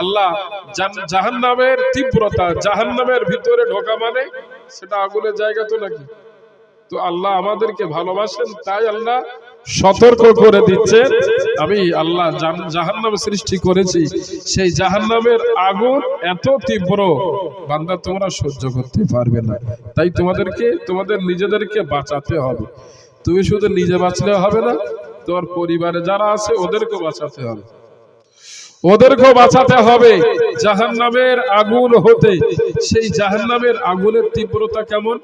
আল্লাহ জাহান্নামের তীব্রতা, জাহান্নামের ভিতরে ঢোকা মানে সেটা আগুনের জায়গা তো নাকি? তো আল্লাহ আমাদেরকে ভালোবাসেন, তাই আল্লাহ সতর্ক করে দিচ্ছেন, আমি আল্লাহ জাহান্নাম সৃষ্টি করেছি, সেই জাহান্নামের আগুন এত তীব্র বান্দা তোমরা সহ্য করতে পারবে না। তাই তোমাদের নিজেদেরকে বাঁচাতে হবে। তুমি শুধু নিজে বাঁচলে হবে না, তোমার পরিবারে যারা আছে ওদেরকেও বাঁচাতে হবে, ওদেরকেও বাঁচাতে হবে জাহান্নামের আগুন হতে। সেই জাহান্নামের আগুনের তীব্রতা কেমন?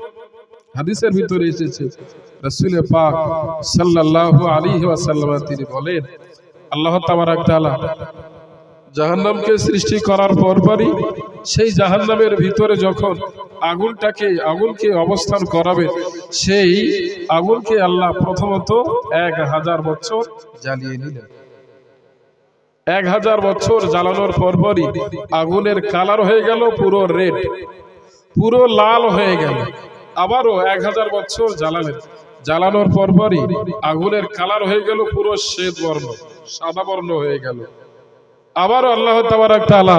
হাদিসের ভিতরে এসেছে, রাসূল পাক সাল্লাল্লাহু আলাইহি ওয়াসাল্লাম তিনি বলেন, আল্লাহ তাবারক তাআলা জাহান্নামকে সৃষ্টি করার পরপরই সেই জাহান্নামের ভিতরে যখন আগুনকে অবস্থান করাবে, সেই আগুনকে আল্লাহ প্রথমত 1000 বছর জ্বালিয়ে নিলেন। 1000 বছর জ্বালানোর পরপরই আগুনের কালার হয়ে গেল পুরো রেড, পুরো লাল হয়ে গেল। আবারও 1000 বছর জ্বালানোর পরপরই আগুনের কালার হয়ে গেল পুরো শ্বেত বর্ণ, সাদা বর্ণ হয়ে গেল। আবারও আল্লাহ তাবারক তাআলা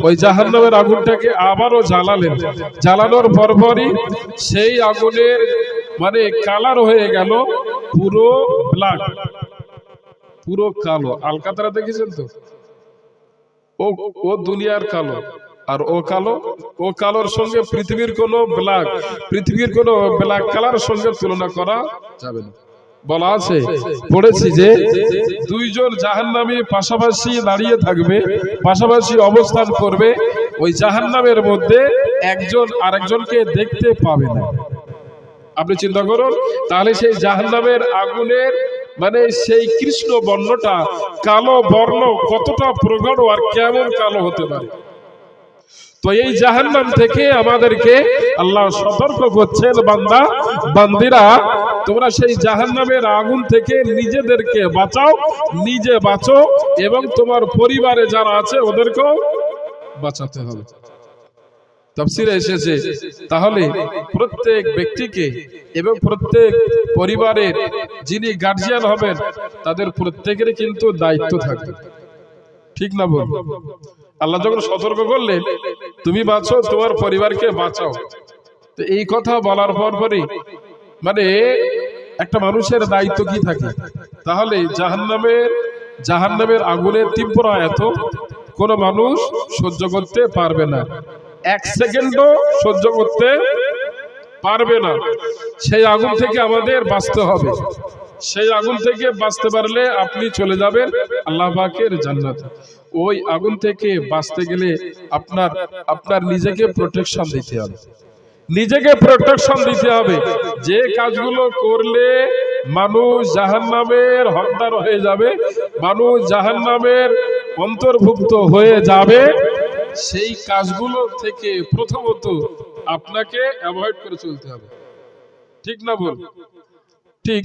ওই জাহান্নামের আগুনটাকে আবারও জ্বালালেন। জ্বালানোর পরপরই সেই আগুনের মানে কালার হয়ে গেল পুরো ব্ল্যাক, পুরো কালো। আলকাতরা দেখেছেন তো? ও দুনিয়ার কালো, আর ও কালোর সঙ্গে পৃথিবীর কোনো ব্ল্যাক কালার সঙ্গে তুলনা করা যাবে না। বলা আছে, পড়েছি যে দুইজন জাহান্নামী পাশাপাশি দাঁড়িয়ে থাকবে, পাশাপাশি অবস্থান করবে, ওই জাহান্নামের মধ্যে একজন আরেকজনকে দেখতে পাবে না। আপনি চিন্তা করুন, তাহলে সেই জাহান্নামের আগুনের মানে সেই কৃষ্ণ বর্ণটা, কালো বর্ণ কতটা প্রগাঢ় আর কেমন কালো হতে পারে। তো এই জাহান্নাম থেকে আমাদেরকে আল্লাহ সতর্ক করছেন, বান্দা বান্দিরা তোমরা সেই জাহান্নামের আগুন থেকে নিজেদেরকে বাঁচাও, নিজে বাঁচো এবং তোমার পরিবারে যারা আছে ওদেরকেও বাঁচাতে হবে। তাফসীরে এসেছে, তাহলে প্রত্যেক ব্যক্তিকে এবং প্রত্যেক পরিবারের যিনি গার্জিয়ান হবেন তাদের প্রত্যেকেরই কিন্তু দায়িত্ব থাকবে, ঠিক না বল? আল্লাহ যখন সতর্ক করলেন তুমি বাঁচো, তোমার পরিবারকে বাঁচাও, তো এই কথা বলার পরই মানে একটা মানুষের দায়িত্ব কি থাকে? তাহলে জাহান্নামের আগুনের তীব্র এত কোন মানুষ সহ্য করতে পারবে না, 1 সেকেন্ডও সহ্য করতে পারবে না। সেই আগুন থেকে আমাদের বাঁচতে হবে। সেই আগুন থেকে বাঁচতে পারলে আপনি চলে যাবেন আল্লাহ পাকের জান্নাতে। ওই আগুন থেকে বাঁচতে গেলে আপনার নিজেকে প্রোটেকশন দিতে হবে, নিজেকে প্রোটেকশন দিতে হবে। যে কাজগুলো করলে মানুষ জাহান্নামের হকদার হয়ে যাবে, মানুষ জাহান্নামের অন্তর্ভুক্ত হয়ে যাবে, সেই কাজগুলো থেকে প্রথমত আপনাকে অ্যাভয়েড করে চলতে হবে, ঠিক না বল? ঠিক।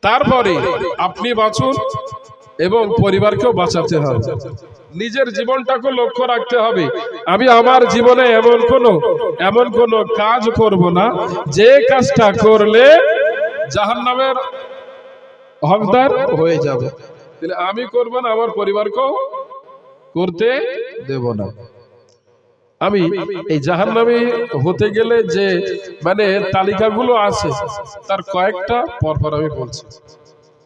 তারপরে আপনি বাঁচুন এবং পরিবারকেও বাঁচাতে হবে, নিজের জীবনটাকে লক্ষ্য রাখতে হবে। আমি আমার জীবনে এমন কোন কাজ করব না যে কাজটা করলে জাহান্নামের হকদার হয়ে যাবে। তাহলে আমি করব না, আমার পরিবারকেও করতে দেব না। আমি এই জাহান্নামী হতে গেলে যে মানে তালিকাগুলো আছে তার কয়েকটা পরপর আমি বলছি।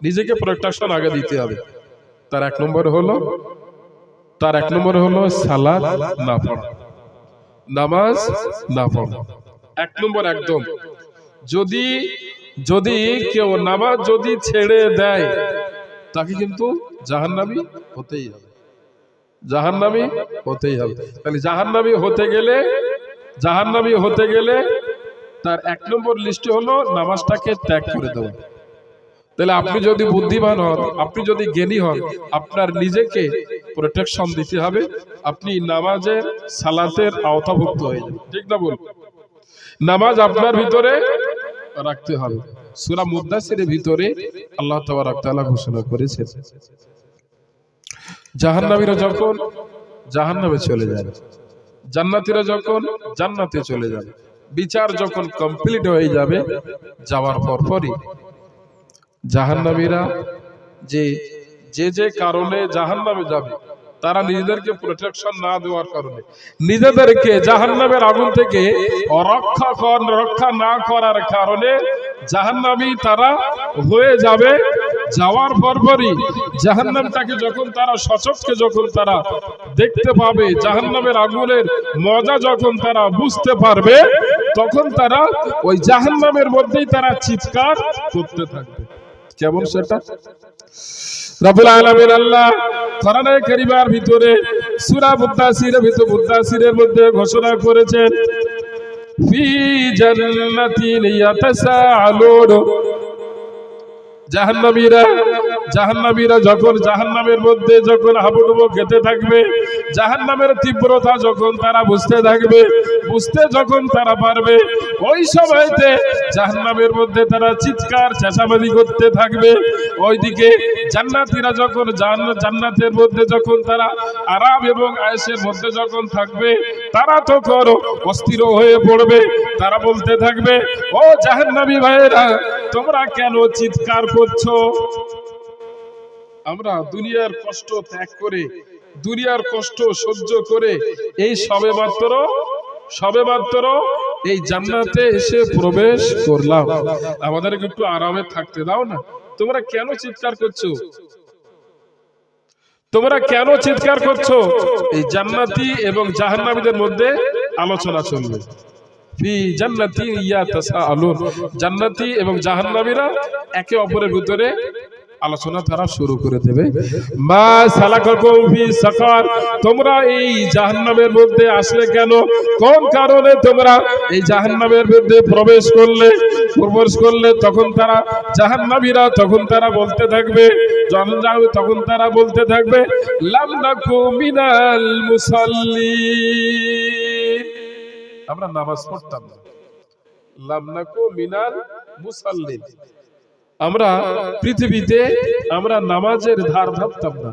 নিজেকে প্রোটেকশন আগে দিতে হবে। তার এক নম্বর হলো সালাত না পড়া, নামাজ না পড়া। 1 নম্বর একদম। যদি কেউ নামাজ যদি ছেড়ে দেয় তাকে কিন্তু জাহান্নামী হতেই হবে, জাহান্নামী হতেই হবে। তাহলে জাহান্নামী হতে গেলে তার 1 নম্বর লিস্টে হলো নামাজটাকে ত্যাগ করে দেওয়া। তাহলে আপনি যদি বুদ্ধিমান হন, আপনি যদি জ্ঞানী হন, আপনার নিজেকে প্রোটেকশন দিতে হবে, আপনি নামাজের সালাতের আওতাভুক্ত হয়ে যাবেন, ঠিক না বল? নামাজ আপনার ভিতরে রাখতে হবে। সূরা মুদ্দাসিরের ভিতরে আল্লাহ তাবারক তাআলা ঘোষণা করেছেন, জাহান্নামীরা যখন জাহান্নামে চলে যাবে, জান্নাতীরা যখন জান্নাতে চলে যাবে, বিচার যখন কমপ্লিট হয়ে যাবে, যাওয়ার পরপরই জাহান্নামীরা যে কারণে জাহান্নামে যাবে তারা নিজেদেরকে প্রোটেকশন না দেওয়ার কারণে, নিজেদেরকে জাহান্নামের আগুন থেকে রক্ষা না করার কারণে জাহান্নামী তারা হয়ে যাবে। যাওয়ার পরপরই জাহান্নামটাকে যখন তারা সচক্ষে যখন তারা দেখতে পাবে, জাহান্নামের আগুনের মজা যখন তারা বুঝতে পারবে, তখন তারা ওই জাহান্নামের মধ্যেই তারা চিৎকার করতে থাকবে। কেমন সেটা? রব্বুল আলামিন আল্লাহ কোরআনে কারীমের ভিতরে সূরা মুদ্দাসিরের মধ্যে ঘোষণা করেছেন, ফি জান্নাতিন ইয়াতাসাআলুন। জাহান্নামীরা যখন জাহান্নামের মধ্যে যখন হাবুডুবু খেতে থাকবে, জাহান্নামের তীব্রতা যখন তারা বুঝতে যখন তারা পারবে, ওই সময়তে জাহান্নামের মধ্যে তারা চিৎকার চেঁচামেচি করতে থাকবে। ওইদিকে জান্নাতীরা যখন জান্নাতের মধ্যে যখন তারা আরাম এবং আয়েশের মধ্যে যখন থাকবে, তারা তখন অস্থির হয়ে পড়বে। তারা বলতে থাকবে, ও জাহান্নামী ভাইয়েরা, তোমরা কেন চিৎকার করছো? আমরা দুনিয়ার কষ্ট ত্যাগ করে, দুনিয়ার কষ্ট সহ্য করে এই সবেমাত্র এই জান্নাতে এসে প্রবেশ করলাম, আমাদেরকে একটু আরামে থাকতে দাও না। তোমরা কেন চিৎকার করছো? এই জান্নাতি এবং জাহান্নামীদের মধ্যে আলোচনা চলবে। জান্নাতি এবং জাহান্নামীরা একে অপরের ভিতরে আলোচনা তারা শুরু করে দেবে। মা সালাকাকুম ফি সাকার, তোমরা এই জাহান্নামের মধ্যে আসলে কেন? কোন কারণে তোমরা এই জাহান্নামের মধ্যে প্রবেশ করলে? তখন তারা জাহান্নামীরা তখন তারা বলতে থাকবে, লাম নাকু মিনাল মুসাল্লিন, আমরা নামাজ পড়তাম না। লাম নাকু মিনাল মুসাল্লিন, আমরা পৃথিবীতে আমরা নামাজের ধার ধরতাম না।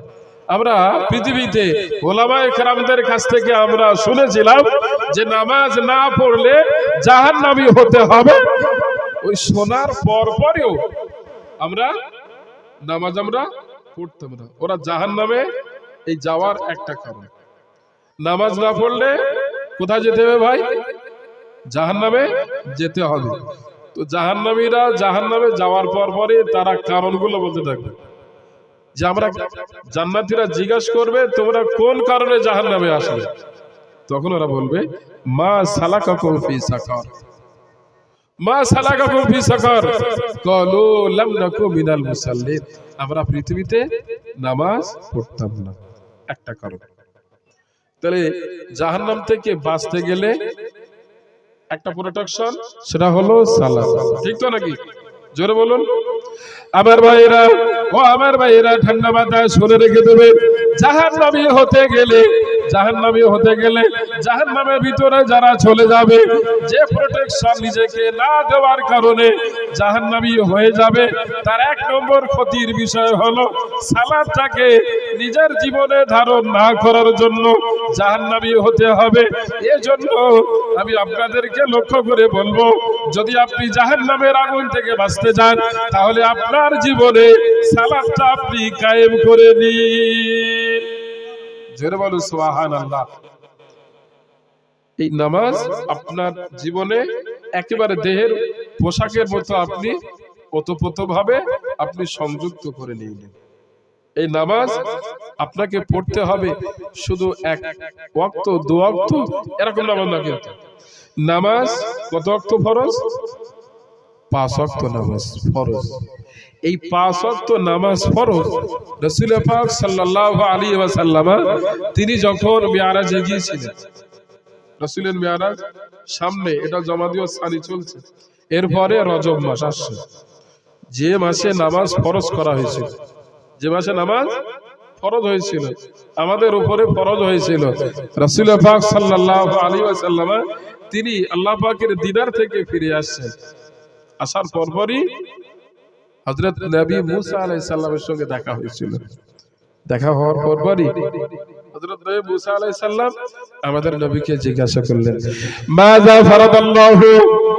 আমরা পৃথিবীতে ওলামায়ে কেরামদের কাছ থেকে আমরা শুনেছিলাম যে নামাজ না পড়লে জাহান্নামী হতে হবে। ওই শোনার পরেও আমরা নামাজ পড়তাম না। ওরা জাহান্নামে এই যাওয়ার একটা কারণ, নামাজ না পড়লে কোথায় যেতে হবে ভাই? জাহান্নামে যেতে হবে। তো জাহান্নামীরা জাহান্নামে যাওয়ার পরে তারা কারণগুলো বলতে থাকবে, যে আমরা জান্নাতীরা জিজ্ঞাসা করবে, তোমরা কোন কারণে জাহান্নামে আসলে? তখন ওরা বলবে, মা সালাকাকুম ফি সাকার, মা সালাকাকুম ফি সাকার, ক্বালু লাম নাকু মিনাল মুসাল্লিন, আমরা পৃথিবীতে নামাজ পড়তাম না। একটা কারণ। তাহলে জাহান্নাম থেকে বাঁচতে গেলে একটা প্রোটেকশন, সেটা হলো সালাত। ঠিক তো নাকি? জোরে বলুন। আমার ভাইয়েরা ঠান্ডা মাথায় শুনে রেখে দেবে, জাহান্নামী হতে গেলে জাহান্নামের ভিতরে যারা চলে যাবে, যে প্রোটেকশন নিজেকে না দেওয়ার কারণে জাহান্নামী হয়ে যাবে, তার এক নম্বর ক্ষতির বিষয় হলো সালাতটাকে নিজের জীবনে ধারণ না করার জন্য জাহান্নামী হতে হবে। এজন্য আমি আপনাদেরকে লক্ষ্য করে বলবো, যদি আপনি জাহান্নামের আগুন থেকে বাঁচতে চান, তাহলে আপনার জীবনে সালাতটা আপনি কায়েম করে নিন। জোরে বলুন সুবহানাল্লাহ। এই নামাজ আপনার জীবনে একেবারে দেহের পোশাকের মতো আপনি ওতপ্রোতভাবে আপনি সংযুক্ত করে নিলেন। এই নামাজ আপনাকে পড়তে হবে শুধু এক ওয়াক্ত, দু ওয়াক্ত এরকম নামাজ না, কিন্তু নামাজ কত ওয়াক্ত ফরজ? 5 ওয়াক্ত নামাজ ফরজ। এই 5 ওয়াক্ত নামাজ ফরজ রাসূল পাক সাল্লাল্লাহু আলাইহি ওয়াসাল্লাম তিনি যখন মিরাজে গিয়েছিলেন, রাসূলের মিরাজ সামনে, এটা জমাদিও সানি চলছে, এরপরে রজব মাস আসছে, যে মাসে নামাজ ফরজ করা হয়েছিল, যে মাসে নামাজ ফরজ হয়েছিল, আমাদের উপরে ফরজ হয়েছিল, রাসূল পাক সাল্লাল্লাহু আলাইহি ওয়াসাল্লাম তিনি আল্লাহ পাকের দিদার থেকে ফিরে আসছেন। আসার পরপরই হযরত নবী মুসা আলাইহিস সালামের সঙ্গে দেখা হয়েছিল। দেখা হওয়ার পরপরই হযরত নবী মুসা আলাইহিস সালাম আমাদের নবীকে জিজ্ঞাসা করলেন, মাযা ফারাদাল্লাহু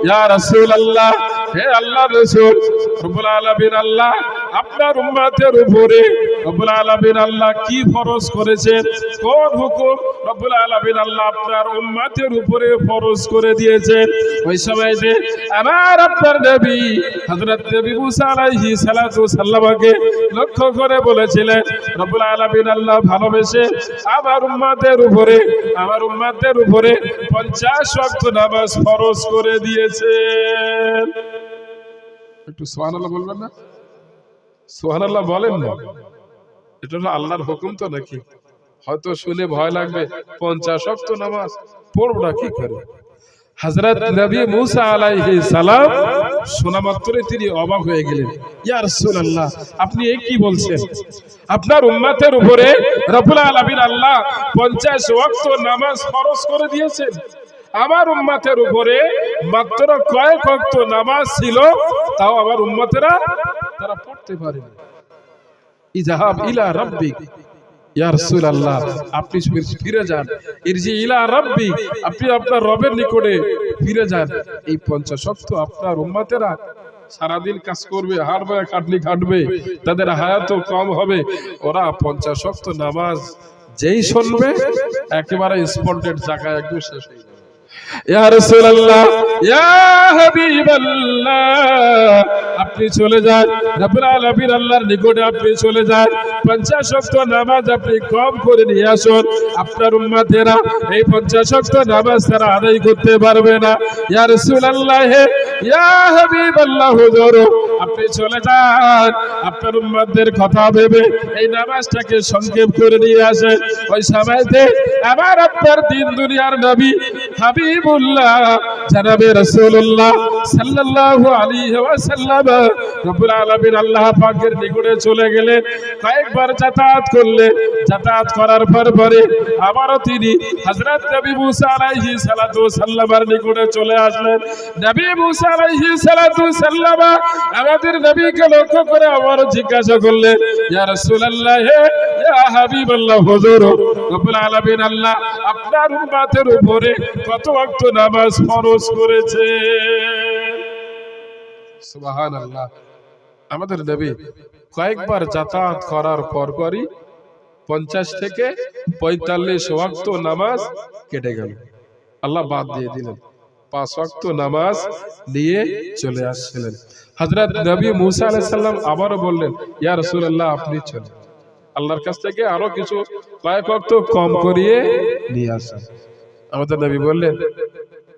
ইয়া রাসূলুল্লাহ, হে আল্লাহর রাসূল, রব্বুল আলামিন আল্লাহ আপনার উম্মতের উপরে রব্বুল আলামিন আল্লাহ কি ফরজ করেছেন, কোন হুকুম রব্বুল আলামিন আল্লাহ আপনার উম্মতের উপরে ফরজ করে দিয়েছেন। ওই সময় যে আমার আপনার নবী হযরত নবী মুসা আলাইহিস সালাতু সাল্লামকে লক্ষ্য করে বলেছিলেন, রব্বুল আলামিন আল্লাহ ভালোবেসে আমার উম্মতের উপরে 50 ওয়াক্ত নামাজ ফরজ করে দিয়েছেন। একটু সুবহানাল্লাহ বলবেন না? সুবহানাল্লাহ বলেন না। এটা হলো আল্লাহর হুকুম তো নাকি? হয়তো শুনে ভয় লাগবে, 50 ওয়াক্ত নামাজ পড়বো কি করে। হযরত নবী মুসা আলাইহিস সালাম শোনা মাত্রই তিনি অবাক হয়ে গেলেন, ইয়া রাসূলুল্লাহ আপনি এই কি বলছেন? আপনার উম্মতের উপরে রব্বুল আলামিন আল্লাহ 50 ওয়াক্ত নামাজ ফরজ করে দিয়েছেন, আমার উম্মতের উপরে মাত্র কয়েক ওয়াক্ত নামাজ ছিল, তাও আমার উম্মতেরা তারা পড়তে পারেনি। ইযহাব ইলা রাব্বিক, ইয়া রাসূলুল্লাহ আপনি ফিরে যান, ইরজি ইলা রাব্বি, আপনি আপনার রবের নিকটে ফিরে যান। এই 50 ওয়াক্ত আপনার উম্মতেরা সারাদিন কাজ করবে, হাড়বে খাটবে, তাদের হায়াতও কম হবে, ওরা 50 ওয়াক্ত নামাজ যেই শুনবে একেবারে স্পন্টেড জায়গায় একদম শেষ হয়ে যাবে। ইয়া রাসূলুল্লাহ ইয়া হাবিবাল্লাহ আপনি চলে যান, রব্বুল আলামিন আল্লাহর নিকটে আপনি চলে যান, 50 ওয়াক্ত নামাজ আপনি কম করে নিয়ে আসুন। আপনার উম্মতেরা এই 50 ওয়াক্ত নামাজ তারা আদায় করতে পারবে না। ইয়া রাসূলুল্লাহ ইয়া হাবিবাল্লাহ হুজুর আপনি চলে যান, আপনার উম্মতদের কথা ভেবে এই নামাজটাকে সংক্ষেপ করে নিয়ে আসেন। ওই সময়তে আমার আপনার দিন দুনিয়ার নবী হাবিবুল্লাহ জনাবে রাসূলুল্লাহ সাল্লাল্লাহু আলাইহি ওয়াসাল্লাম রব্বুল আলামিন আল্লাহ পাকের নিকটে চলে গেলেন। কয়েকবার যাতায়াত করলেন, যাতায়াত করার পরে আবারও তিনি হযরত নবী মুসা আলাইহিস সালাতু সাল্লামের নিকটে চলে আসলেন। নবী মুসা আলাইহিস সালাতু সাল্লাম আমাদের নবীকে লক্ষ্য করে আবারও জিজ্ঞাসা করলেন, ইয়া রাসূলুল্লাহ ইয়া হাবিবাল্লাহ হুজুর রব্বুল আলামিন আল্লাহ আপনার উম্মতের উপরে কত ওয়াক্ত নামাজ ফরজ করেছে? সুবহানাল্লাহ আমাদের নবী কয়েকবার যাতায়াত করার পরই 50 থেকে 45 ওয়াক্ত নামাজ কেটে গেল, আল্লাহ বাদ দিয়ে দিলেন, 5 ওয়াক্ত নামাজ নিয়ে চলে আসছিলেন। হযরত নবী মুসা আলাইহিস সালাম আবারও বললেন, ইয়া রাসূলুল্লাহ আপনি চলেন, আল্লাহর কাছ থেকে আরো কিছু কয়েক ওয়াক্ত কম করিয়ে নিয়ে আসেন। আমাদের নবী বললেন,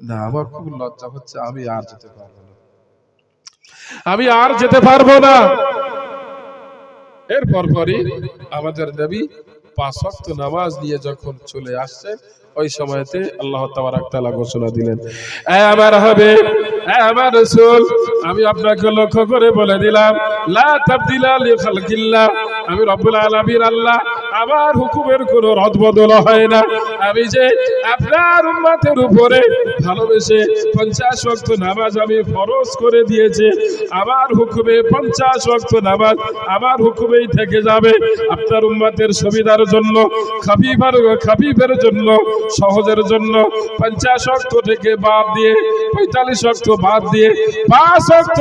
না আমার খুব লজ্জা হচ্ছে, আমি আর যেতে পারবো না। এরপর পরই আমাদের নবী 5 ওয়াক্ত নামাজ নিয়ে যখন চলে আসছেন, ওই সময়তে আল্লাহ তাবারক তাআলা ঘোষণা দিলেন, এ আমার হাবিব, এ আমার রাসূল, আমি আপনাকে লক্ষ্য করে বলে দিলাম, লা তাবদিলা লিখালকিল্লাহ, আমি রব্বুল আলামিন আল্লাহ আমার হুকুমের কোনো রদবদল হয় না। আমি যে আপনার উম্মতের উপরে ভালোবেসে 50 ওয়াক্ত নামাজ আমি ফরজ করে দিয়েছি, আমার হুকুমে 50 ওয়াক্ত নামাজ আমার হুকুমেই থেকে যাবে। আপনার উম্মতের সুবিধার জন্য, খাফিফের জন্য, সহজের জন্য 50 ওয়াক্ত থেকে বাদ দিয়ে 45 ওয়াক্ত বাদ দিয়ে 5 ওয়াক্ত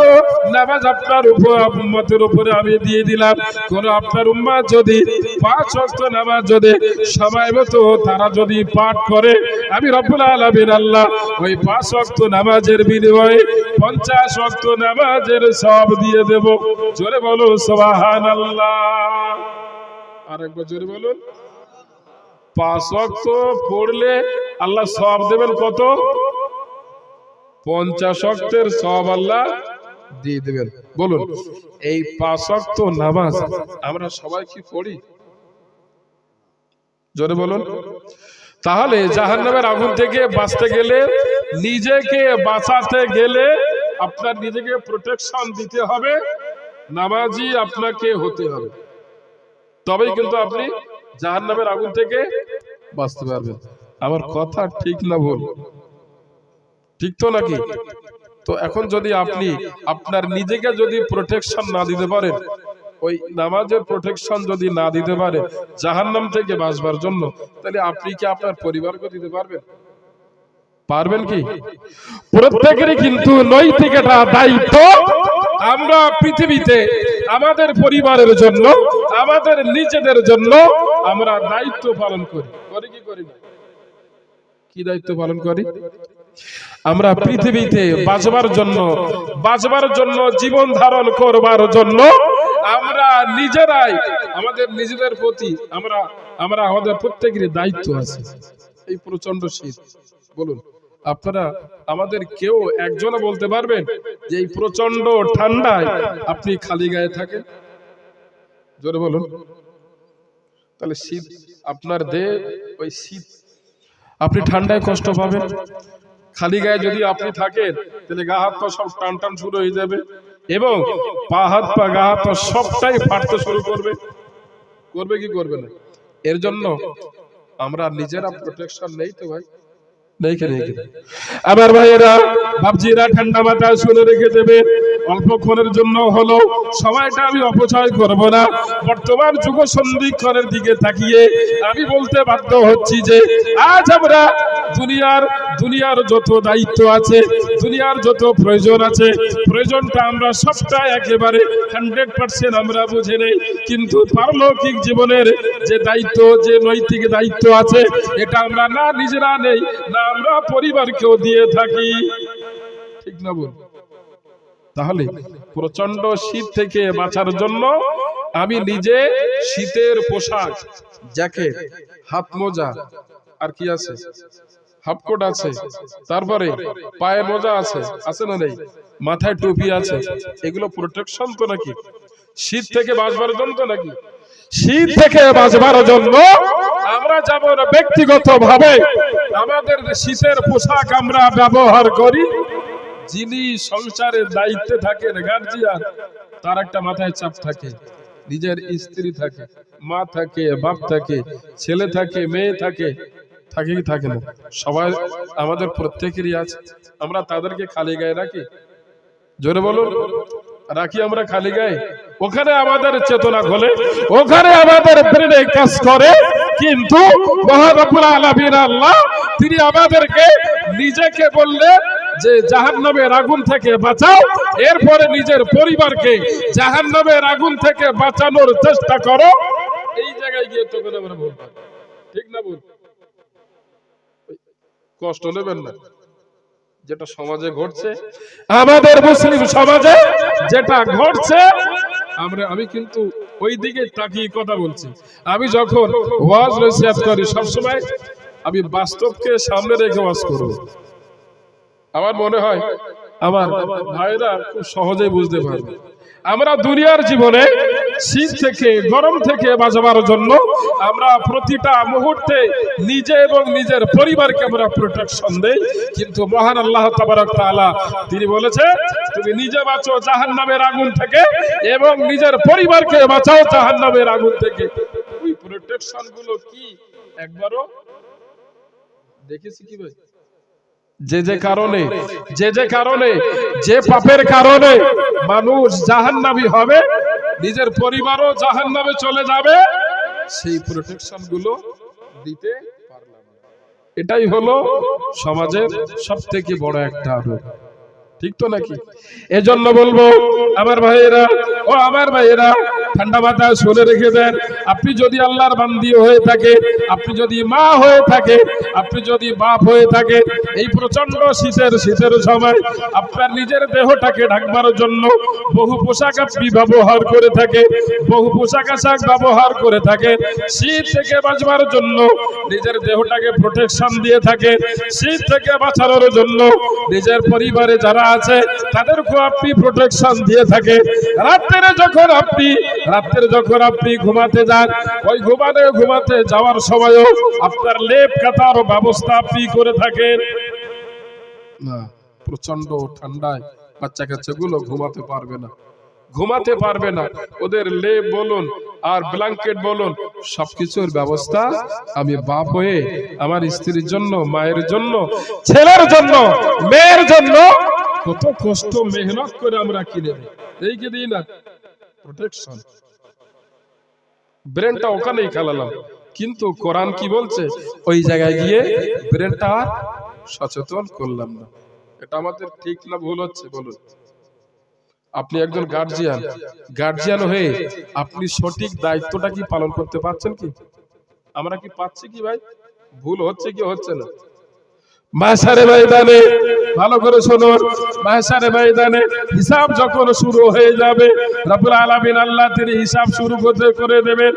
নামাজ আপনার উম্মতের উপরে আমি দিয়ে দিলাম। কোন আপনার উম্মত যদি 5 ওয়াক্ত নামাজ যদি সময় মতো তারা যদি পাঠ করে, আমি রব্বুল আলামিন আল্লাহ ওই 5 ওয়াক্ত নামাজের বিনিময়ে 50 ওয়াক্ত নামাজের সওয়াব দিয়ে দেব। জোরে বলো সুবহানাল্লাহ। আরেকবার জোরে বলুন। 5 ওয়াক্ত পড়লে আল্লাহ সওয়াব দেবেন কত? 50 ওয়াক্তের সওয়াব আল্লাহ দিয়ে দেবেন। বলুন, এই 5 ওয়াক্ত নামাজ আমরা সবাই কি পড়ি? জোরে বলুন। তাহলে জাহান্নামের আগুন থেকে বাঁচতে গেলে, নিজেকে বাঁচাতে গেলে আপনার নিজেকে প্রোটেকশন দিতে হবে, নামাজি আপনাকে হতে হবে, তবেই কিন্তু আপনি জাহান্নামের আগুন থেকে বাঁচতে পারবেন। আমার কথা ঠিক না ভুল? ঠিক তো নাকি? তো এখন যদি আপনি আপনার নিজেকে যদি প্রোটেকশন না দিতে পারেন, ওই নামাজের প্রোটেকশন যদি না দিতে পারে জাহান্নাম থেকে বাঁচবার জন্য, তাহলে আপনি কি আপনার পরিবারকে দিতে পারবেন? পারবেন কি? প্রত্যেকেরই কিন্তু নৈতিক একটা দায়িত্ব। আমরা পৃথিবীতে আমাদের পরিবারের জন্য, আমাদের নিজেদের জন্য আমরা দায়িত্ব পালন করি। করি কি করি না? কি দায়িত্ব পালন করি? আমরা পৃথিবীতে বাঁচবার জন্য জীবন ধারণ করবার জন্য আমরা নিজেরাই আমাদের নিজেদের প্রতি আমরা আমাদের প্রত্যেকেরই দায়িত্ব আছে। এই প্রচন্ড শীত, বলুন আপনারা আমাদের কেউ একজনও বলতে পারবেন যে এই প্রচন্ড ঠান্ডায় আপনি খালি গায়ে থাকেন? জোরে বলুন। তাহলে শীত আপনার দেহ, ওই শীত আপনি ঠান্ডায় কষ্ট পাবেন। খালি গায়ে যদি আপনি থাকেন তাহলে গা হাত পা সব টান টান শুরু হয়ে যাবে এবং পা হাত পা গা হাত পা সবটাই ফাটতে শুরু করবে। করবে কি করবে না? এর জন্য আমরা নিজেরা প্রোটেকশন নেই তো ভাই, নেই কেন? আমার ভাইয়েরা বাবজিরা ঠান্ডা মাথায় শুনে রেখে দেবে, অল্পক্ষণের জন্য হলো সময়টা আমি অপচয় করব না। বর্তমান যুগ সন্ধিক্ষণের দিকে তাকিয়ে আমি বলতে বাধ্য হচ্ছি যে আজ আমরা দুনিয়ার যত দায়িত্ব আছে, দুনিয়ার যত প্রয়োজন আছে, প্রয়োজনটা আমরা সবটা একেবারে 100% আমরা বুঝে নেই, কিন্তু পারলৌকিক জীবনের যে দায়িত্ব, যে নৈতিক দায়িত্ব আছে, এটা আমরা না নিজেরা নেই, না আমরা পরিবারকেও দিয়ে থাকি। ঠিক না বল? তাহলে প্রচন্ড শীত থেকে বাঁচার জন্য আমি নিজে শীতের পোশাক, জ্যাকেট, হাত মোজা, আর কি আছে, হাফকোট আছে, তারপরে পায়ের মোজা আছে, আছে না নেই, মাথায় টুপি আছে, এগুলো প্রোটেকশন তো নাকি? শীত থেকে বাঁচবার জন্য তো নাকি? শীত থেকে বাঁচবার জন্য আমরা যেমন ব্যক্তিগত ভাবে আমাদের শীতের পোশাক আমরা ব্যবহার করি, যিনি সংসারের দায়িত্বে থাকেন, গার্জিয়ান, তার একটা মাথায় চাপ থাকে, নিজের স্ত্রী থাকে, মা থাকে, বাপ থাকে, ছেলে থাকে, মেয়ে থাকে, থাকে কি থাকে না? সবাই আমাদের প্রত্যেকেরই আছে। আমরা তাদেরকে খালি গায়ে রাখি? জোরে বলুন, রাখি আমরা খালি গায়ে? ওখানে আমাদের চেতনা খোলে, ওখানে আমাদের ব্রেনে কাজ করে, কিন্তু মহান রব্বুল আলামিন আল্লাহ তিনি আমাদেরকে নিজেকে বললেন যে জাহান্নামের আগুন থেকে বাঁচাও, এরপরে নিজের পরিবারকে জাহান্নামের আগুন থেকে বাঁচানোর চেষ্টা করো। এই জায়গায় গিয়ে তখন আমরা বলবো, ঠিক না বল? কষ্ট নেবেন না। যেটা সমাজে ঘটছে, আমাদের মুসলিম সমাজে যেটা ঘটছে, আমি কিন্তু ওই দিকে তাকিয়ে কথা বলছি। আমি যখন ওয়াজ নসিহত করি সবসময় আমি বাস্তবকে সামনে রেখে ওয়াজ করব। আমার মনে হয় আমার ভাইরা খুব সহজেই বুঝতে পারবে। আমরা দুনিয়ার জীবনে শীত থেকে, গরম থেকে বাঁচবার জন্য আমরা প্রতিটা মুহূর্তে নিজে এবং নিজের পরিবারকে আমরা প্রোটেকশন দেই, কিন্তু মহান আল্লাহ তাবারক তাআলা তিনি বলেছে তুমি নিজে বাঁচো জাহান্নামের আগুন থেকে এবং নিজের পরিবারকে বাঁচাও জাহান্নামের আগুন থেকে। ওই প্রোটেকশন গুলো কি একবারও দেখেছি কি ভাই? যে কারণে যে পাপের কারণে মানুষ জাহান্নামী হবে, নিজের পরিবারও জাহান্নামে চলে যাবে, সেই প্রোটেকশন গুলো দিতে পারলাম না। এটাই হলো সমাজের সবথেকে বড় একটা আরোপ। ঠিক তো নাকি? এজন্য বলবো আমার ভাইয়েরা, ও আমার ভাইয়েরা, ঠান্ডা মাথায় শুনে রেখে দেন, আপনি যদি আল্লাহর বান্দি হয়ে থাকে, আপনি যদি মা হয়ে থাকে, আপনি যদি বাপ হয়ে থাকে, এই প্রচন্ড শীতের সময় আপনার নিজের দেহটাকে ঢাকবার জন্য বহু পোশাক আপনি ব্যবহার করে থাকে, বহু পোশাক আশাক ব্যবহার করে থাকে, শীত থেকে বাঁচবার জন্য নিজের দেহটাকে প্রোটেকশন দিয়ে থাকে, শীত থেকে বাঁচানোর জন্য নিজের পরিবারে যারা আছে তাদেরকে আপনি প্রোটেকশন দিয়ে থাকে। রাত্রে যখন আপনি ঘুমাতে যান, ওই ঘুমাতে যাওয়ার সময়ও আপনার লেপ কাটার ব্যবস্থা আপনি করে থাকেন না। প্রচন্ড ঠান্ডায় বাচ্চা কাচ্চাগুলো ঘুমাতে পারবে না, ওদের লেপ বলুন আর ব্ল্যাঙ্কেট বলুন সবকিছুর ব্যবস্থা আমি বাপ হয়ে আমার স্ত্রীর জন্য, মায়ের জন্য, ছেলের জন্য, মেয়ের জন্য কত কষ্ট মেহনত করে আমরা কিনে দিই, এই কি দিই না? প্রোটেকশন। ব্রেনটা ওখানেই খেলালাম, কিন্তু কোরআন কি বলছে? ওই জায়গায় গিয়ে ব্রেনটা সচেতন করলাম না। এটা আমাদের ঠিক না ভুল হচ্ছে বলুন? আপনি একজন গার্জিয়ান হয়ে আপনি সঠিক দায়িত্বটা কি পালন করতে পারছেন কি? আমরা কি পাচ্ছি কি ভাই? ভুল হচ্ছে কি হচ্ছে না? মাশারে ময়দানে ভালো করে শুনুন, মাশারে ময়দানে হিসাব যখন শুরু হয়ে যাবে, রব্বুল আলামিন আল্লাহ তিনি হিসাব শুরু করে দেবেন।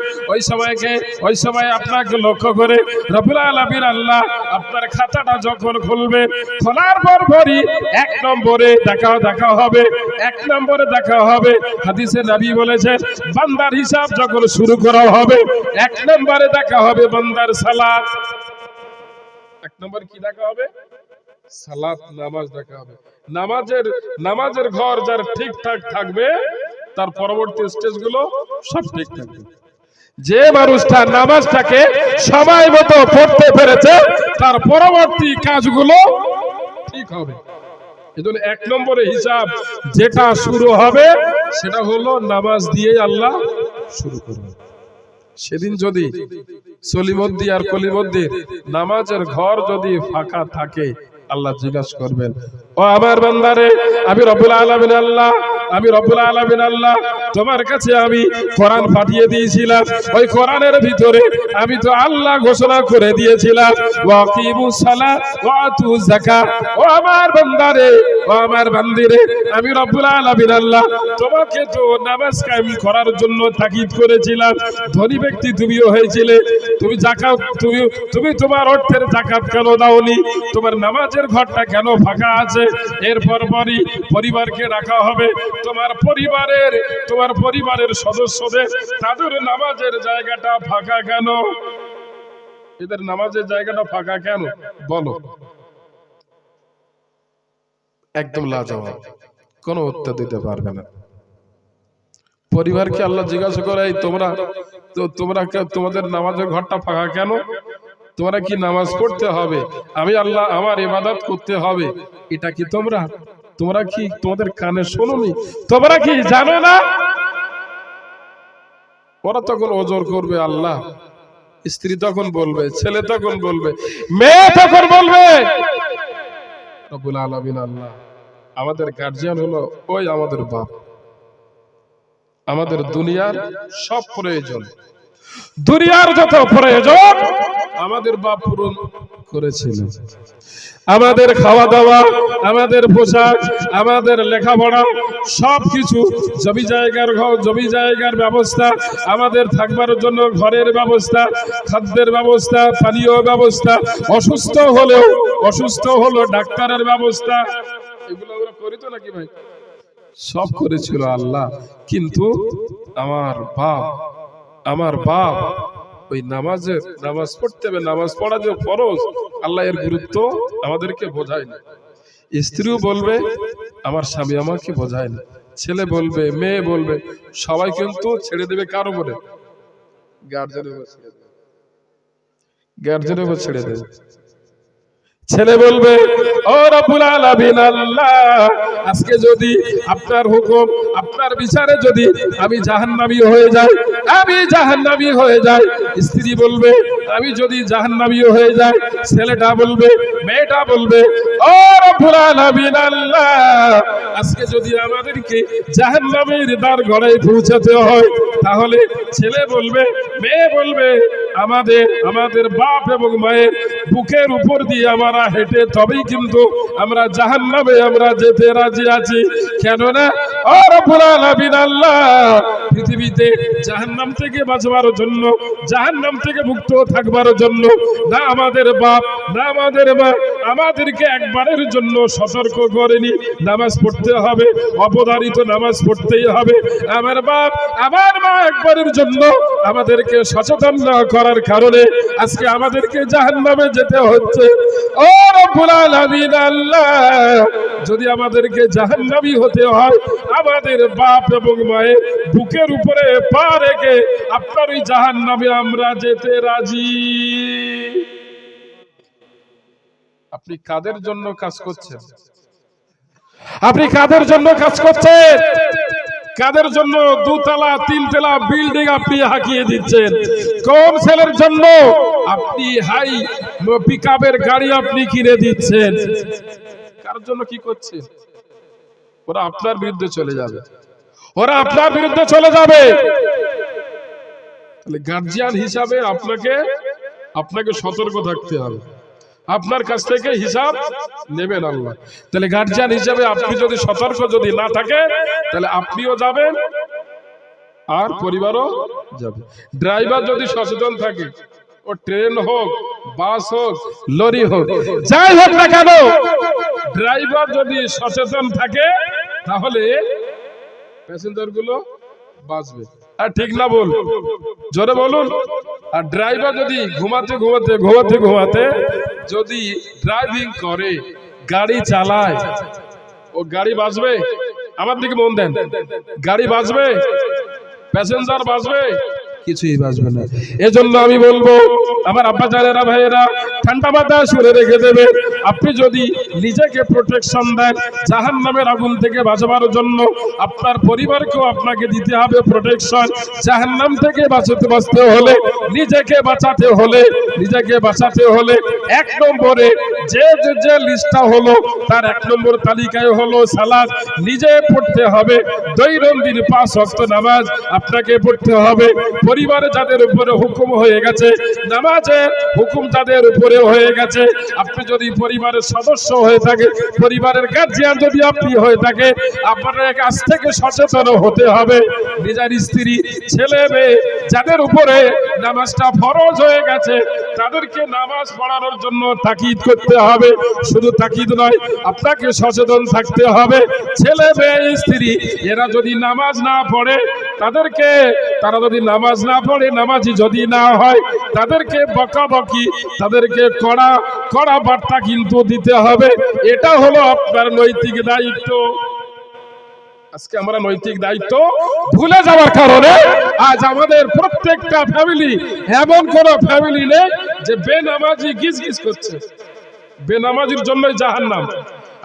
ওই সময় আপনাকে লক্ষ্য করে রব্বুল আলামিন আল্লাহ আপনার খাতাটা যখন খুলবে, খোলার পরই এক নম্বরে দেখা হবে, এক নম্বরে দেখা হবে। হাদিসে নবী বলেছেন, বান্দার হিসাব যখন শুরু করা হবে, এক নম্বরে দেখা হবে বান্দার সালাত। এক নম্বর কি দেখা হবে? সালাত, নামাজ দেখা হবে। নামাজের ঘর যার ঠিকঠাক থাকবে, তার পরবর্তী স্টেজগুলো সব ঠিক থাকবে। যে মানুষটা নামাজটাকে সময় মতো পড়তে পেরেছে, তার পরবর্তী কাজগুলো ঠিক হবে। এজন্য এক নম্বরে হিসাব যেটা শুরু হবে, সেটা হলো নামাজ দিয়ে আল্লাহ শুরু করবে। সেদিন যদি সলিমদ্দি আর কলিমদ্দির নামাজের ঘর যদি ফাঁকা থাকে, আল্লাহ জিজ্ঞাসা করবেন, ও আমার বান্দারে, আমি রব্বুল আলামিন আল্লাহ তোমার কাছে আমি কোরআন পাঠিয়ে দিয়েছিলাম। ওই কোরআনের ভিতরে আমি তো আল্লাহ ঘোষণা করে দিয়েছিলাম, ওয়াকিমুস সালাত ওয়া আতুজ যাকাত। ও আমার বান্দারে, ও আমার বান্দিরে, আমি রব্বুল আলামিন আল্লাহ তোমাকে তো নামাজ কায়েম করার জন্য তাকিদ করেছিলাম। ধনী ব্যক্তি তুমিও হয়েছিলে, তুমি তোমার অর্থের যাকাত কেন দাওনি? তোমার নামাজের ঘরটা কেন ফাঁকা আছে? এরপর পরিবারকে রাখা হবে। তোমার পরিবারের সদস্যদের তাদের নামাজের জায়গাটা ফাঁকা কেন? এদের নামাজের জায়গাটা ফাঁকা কেন বলো? একদম লাজবাব, কোনো উত্তর দিতে পারবে না। পরিবারকে আল্লাহ জিজ্ঞাসা করে, তোমাদের নামাজের ঘরটা ফাঁকা কেন? তোমরা কি নামাজ পড়তে হবে? আমি আল্লাহ আমার ইবাদত করতে হবে, এটা কি তোমরা কি তোমাদের কানে শোনোনি? তোমরা কি জানো না? ওরা তখন ওজর করবে আল্লাহ, স্ত্রী তখন বলবে, ছেলে তখন বলবে, মেয়ে তখন বলবে, রব্বুল আলামিন আল্লাহ আমাদের গার্জিয়ান হলো ওই আমাদের বাপ। আমাদের দুনিয়ার সব প্রয়োজন, দুনিয়ার যত প্রয়োজন আমাদের বাপ পূরণ করেছিল। আমাদের খাওয়া দাওয়া, আমাদের পোশাক, আমাদের লেখাপড়া, সবকিছু, জমি জায়গার ব্যবস্থা, আমাদের থাকবার জন্য ঘরের ব্যবস্থা, খাদ্যের ব্যবস্থা, পানীয় ব্যবস্থা, অসুস্থ হলো ডাক্তারের ব্যবস্থা, এগুলো আমরা করি তো নাকি ভাই? সব করেছিল আল্লাহ। কিন্তু আমার বাপ ওই নামাজ পড়তে হবে, নামাজ পড়া যে ফরজ, আল্লাহ এর গুরুত্ব আমাদেরকে বোঝায় না। স্ত্রীও বলবে, আমার স্বামী আমাকে বোঝায় না। ছেলে বলবে, মেয়ে বলবে, সবাই কিন্তু ছেড়ে দেবে কার উপরে? গার্জেনের উপর ছেড়ে দেবে। ছেলে বলবে, ও রব্বুল আলামিন আল্লাহ, আজকে যদি আপনার হুকুম, আপনার বিচারে যদি আমি জাহান্নামী হয়ে যাই, স্ত্রী বলবে, আমি যদি জাহান্নামী হয়ে যাই। ছেলেটা বলবে, মেয়েটা বলবে, ও রব্বুল আলামিন আল্লাহ, আজকে যদি আমাদেরকে জাহান্নামের দ্বার ঘরে পৌঁছাতে হয়, তাহলে ছেলে বলবে, মেয়ে বলবে, আমাদের বাপ এবং মায়ের বুকের উপর দিয়ে আমরা হেঁটে তবেই কিন্তু আমরা জাহান্নামে আমরা যেতে রাজি আছি। কেননা ও রব্বুল আলামিন আল্লাহ, পৃথিবীতে জাহান্নাম থেকে বাঁচবার জন্য, জাহান্নাম থেকে মুক্ত থাকবার জন্য না আমাদের বাপ না আমাদের মা আমাদেরকে একবারের জন্য সতর্ক করেনি, নামাজ পড়তে হবে, অবধারিত নামাজ পড়তেই হবে। আমার বাপ আমার মা একবারের জন্য আমাদেরকে সচেতন না করার কারণে আজকে আমাদেরকে জাহান্নামে যেতে হচ্ছে। ও রব্বুল আলামিন আল্লাহ, যদি আমাদেরকে জাহান্নামী হতে হয়, আমাদের বাপ এবং মায়ের বুকের উপরে পা রেখে আপনার ওই জাহান্নামে আমরা যেতে রাজি। আপনি কাদের জন্য কাজ করছেন? কাদের জন্য দুতলা তিনতলা বিল্ডিং আপনি হাঁকিয়ে দিচ্ছেন? কোন ছেলের জন্য আপনি হাই পিকআপের গাড়ি আপনি কিনে দিচ্ছেন? কার জন্য কি করছেন? ওরা আপনার বিরুদ্ধে চলে যাবে, ওরা আপনার বিরুদ্ধে চলে যাবে। তাহলে গার্জিয়ান হিসাবে আপনাকে সতর্ক থাকতে হবে, আপনার কাছ থেকে হিসাব নেবেন আল্লাহ। তাহলে গার্জিয়ান হিসাবে আপনি যদি সতর্ক যদি না থাকে, তাহলে আপনিও যাবেন আর পরিবারও যাবে। ড্রাইভার যদি সচেতন থাকে, ও ট্রেন হোক, বাস হোক, লরি হোক, যাই হোক না কেন, ড্রাইভার যদি সচেতন থাকে তাহলে প্যাসেঞ্জার গুলো বাঁচবে। আর ঠিক না বল, জোরে বলুন। আর ড্রাইভার যদি ঘুমাতে যদি ড্রাইভিং করে, গাড়ি চালায়, ও গাড়ি বাঁচবে? আমার দিকে মন দেন, গাড়ি বাঁচবে? প্যাসেঞ্জার বাঁচবে? কিছুই বাঁচবে না। এজন্য আমি বলবো আমার আব্বা জানেরা, ভাইয়েরা, ঠান্ডা মাথায় শুনে রেখে দেবে, আপনি যদি নিজেকে প্রোটেকশন দেন জাহান্নামের আগুন থেকে বাঁচাবার জন্য, আপনার পরিবারকেও আপনাকে দিতে হবে প্রোটেকশন। জাহান্নাম থেকে বাঁচতে হলে, নিজেকে বাঁচাতে হলে 1 নম্বরে যে লিস্টটা হলো, তার 1 নম্বর তালিকায় হলো সালাত। নিজে পড়তে হবে, দৈনন্দিন 5 ওয়াক্ত নামাজ আপনাকে পড়তে হবে। পরিবারে যাদের উপরে হুকুম হয়ে গেছে, নামাজের হুকুম যাদের উপরে হয়ে গেছে, আপনি যদি পরিবারের সদস্য হয়ে থাকে, পরিবারের গার্জিয়ান যদি আপনি হয়ে থাকে, আপনার কাছ থেকে সচেতন হতে হবে। নিজের স্ত্রী, ছেলে মেয়ে যাদের উপরে নামাজটা ফরজ হয়ে গেছে, তাদেরকে নামাজ পড়ানোর জন্য তাকিদ করতে হবে। শুধু তাকিদ নয়, আপনাকে সচেতন থাকতে হবে। ছেলে মেয়ে স্ত্রী এরা যদি নামাজ না পড়ে, তারা যদি নামাজ না পড়ে, নামাজি যদি না হয়, তাদেরকে বকাবকি, তাদেরকে কড়া বার্তা কিন্তু দিতে হবে। এটা হলো আপনার নৈতিক দায়িত্ব। আজকে আমরা নৈতিক দায়িত্ব ভুলে যাওয়ার কারণে আজ আমাদের প্রত্যেকটা ফ্যামিলি, এমন কোন ফ্যামিলি নেই যে বেনামাজি গিজ করছে। বেনামাজির জন্যই জাহান্নাম।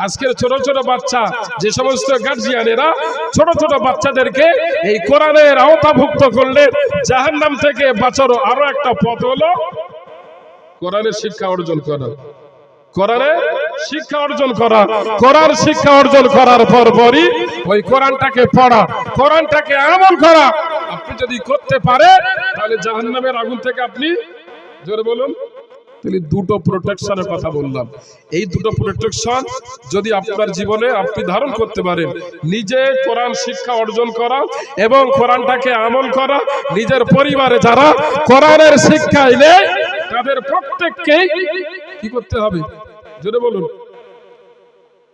আজকের ছোট ছোট বাচ্চা, যে সমস্ত গার্জিয়ানেরা ছোট ছোট বাচ্চাদেরকে এই কোরআনের আওতাভুক্ত করলে, জাহান্নাম থেকে বাঁচারও আরো একটা পথ হলো কোরআনের শিক্ষা অর্জন করা। কোরআনের শিক্ষা অর্জন করার পরই ওই কোরআনটাকে পড়া, কোরআনটাকে আমল করা। আপনি যদি করতে পারেন, তাহলে জাহান্নামের আগুন থেকে আপনি, জোরে বলুন। তাহলে 2টো প্রোটেকশনের কথা বললাম। এই 2টো প্রোটেকশন যদি আপনার জীবনে আপনি ধারণ করতে পারেন, নিজে কোরআন শিক্ষা অর্জন করা এবং কোরআনটাকে আমল করা, নিজের পরিবারে যারা কোরআনের শিক্ষায় নেই, তাদের প্রত্যেককেই কি করতে হবে? জোরে বলুন।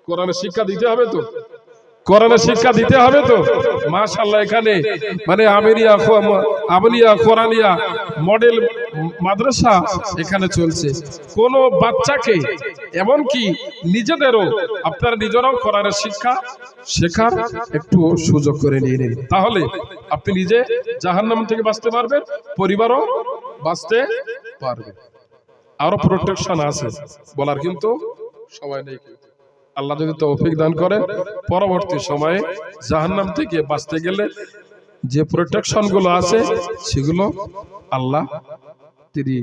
কোরআনের শিক্ষা দিতে হবে তো, কোরআনের শিক্ষা দিতে হবে তো। মাশাআল্লাহ, এখানে মানে আমিরিয়া কোরআনিয়া মডেল মাদ্রাসা এখানে চলছে। কোন বাচ্চাকে, এমনকি নিজেদেরও, আপনারা নিজেরাও কোরআনের শিক্ষা শেখার একটু সুযোগ করে নিয়ে নিন। তাহলে আপনি নিজে জাহান্নাম থেকে বাঁচতে পারবেন, পরিবারও বাঁচতে পারবে। আরো প্রোটেকশন আছে বলার, কিন্তু সময় নেই। আল্লাহ যদি তৌফিক দান করেন, পরবর্তী সময়ে জাহান্নাম থেকে বাঁচতে গেলে যে প্রোটেকশন গুলো আছে, সেগুলো আল্লাহ তিনি